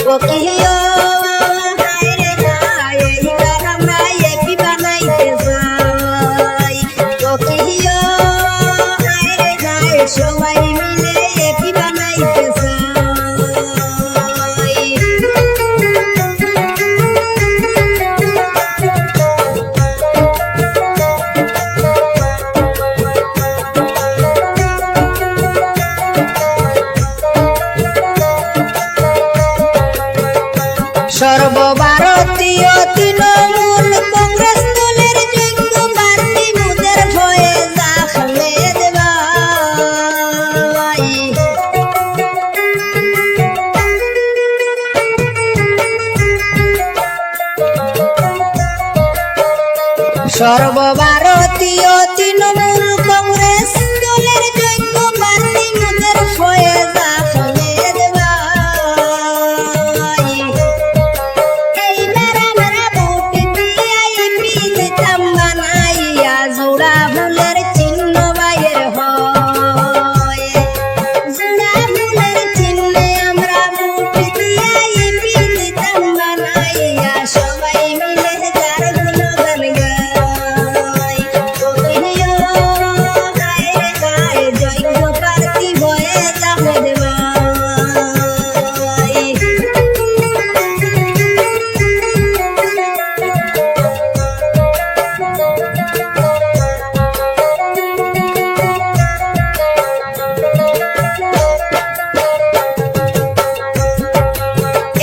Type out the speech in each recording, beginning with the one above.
ও কিও হায় রে হায় এইবার আমরা এপি বানাইতে যাই ও কিও হায় রে হায় সবাই মিলে এপি বানাইতে যাই সর্বভারতীয় তৃণমূল কংগ্রেস দলের যোগ্য প্রার্থী মুদের ফয়েজ আহমেদ ভাই সর্বভারতীয় তৃণমূল কংগ্রেস দলের যোগ্য প্রার্থী মুদের ফয়েজ আহমেদ ভাই এইবার আমরা ভোট দিয়া এপি দিতাম বানাইয়া জোড়া ফুলের চিহ্ন বাইর হয় জোড়া ফুলের চিহ্নে আমরা ভোট দিয়া এপি দিতাম বানাইয়া সবাই মিলে তার গুণগান গাই ও কিও হায় রে হায় যোগ্য প্রার্থী ফয়েজ আহমেদ ভাই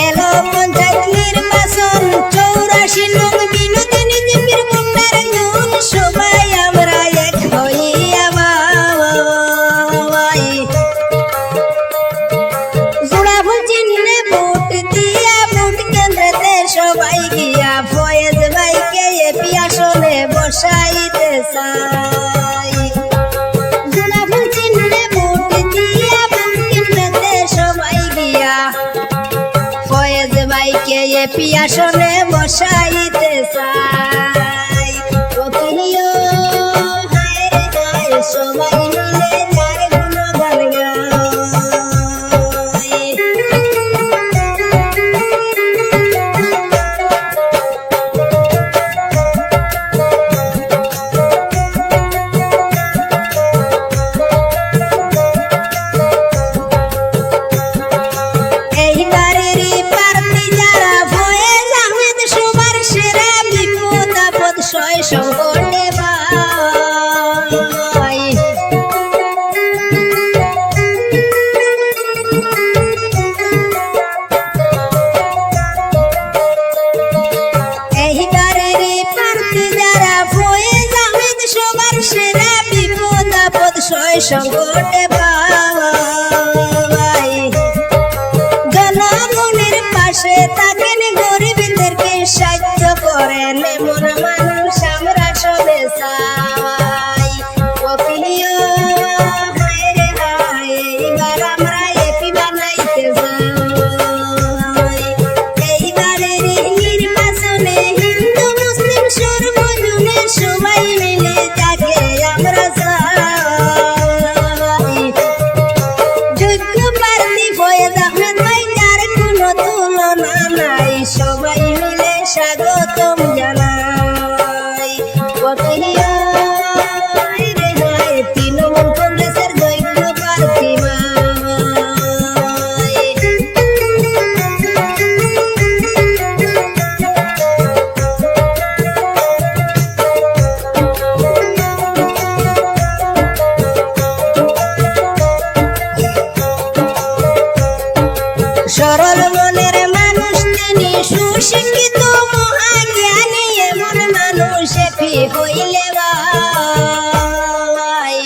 এলো পঞ্চায়েত নির্বাচন 84 নং বিনোদিনী জিপির মুন্ডার গুণ সবাই আমরা এক হইয়া বাই জোড়া ফুল চিহ্নে ভোট দিয়া ভোট কেন্দ্রেতে সবাই গিয়া ফয়েজ ভাইকে এপি আসনে বসাইতে চাই জোড়া ফুল চিহ্নে ভোট দিয়া ভোট কেন্দ্রেতে সবাই গিয়া ফয়েজ ভাইকে এপি আসনে বসাইতে চাই ও কিও হায় রে হায় সবাই মিলে তার গুণগান গাই এইবারেরই প্রার্থী যারা ফয়েজ আহমেদ সবার সেরা বিপদ আপদ সয় সংকটে ভাই এইবারেরই প্রার্থী যারা ফয়েজ আহমেদ সবার সেরা বিপদ আপদ সয় সংকটে ভাই জনগণের পাশে থাকেন গরিবদেরকে সাহায্য করেন এমন মানুষ আমরা সবে চাই ও কিও হায় রে হায় এইবার আমরা এপি বানাইতে যাই এইবারের নির্বাচনে হিন্দু মুসলিম সর্বজনে সবাই মিলে তাকে আমরা চাই যোগ্য প্রার্থী ফয়েজ আহমেদ ভাই তার কোনো তুলনা নাই সবাই মিলে স্বাগতম জানাই ও কিও হায় রে হায় তৃণমূল কংগ্রেসের যোগ্য প্রার্থী ভাই সরল মনের মানুষ তিনি সুশিক্ষিত মহাজ্ঞানী এমন মানুষ এপি হইলে ভাই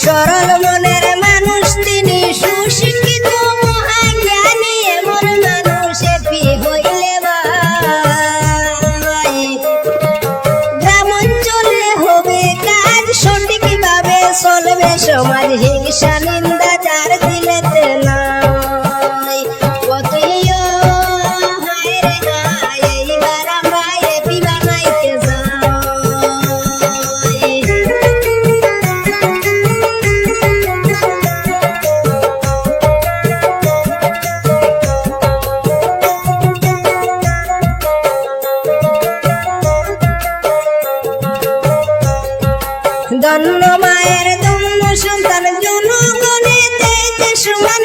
সরল মনের মানুষ তিনি সুশিক্ষিত মহাজ্ঞানী এমন মানুষ এপি হইলে ভাই গ্রাম অঞ্চলে হবে কাজ সঠিকভাবে চলবে সমাজ হিংসা নিন্দা যার দিলেতে নাই ও কিও হায় রে হায় এইবার আমরা এপি বানাইতে যাই ধন্য মায়ের ধন্য সন্তান জনগণে যে সমান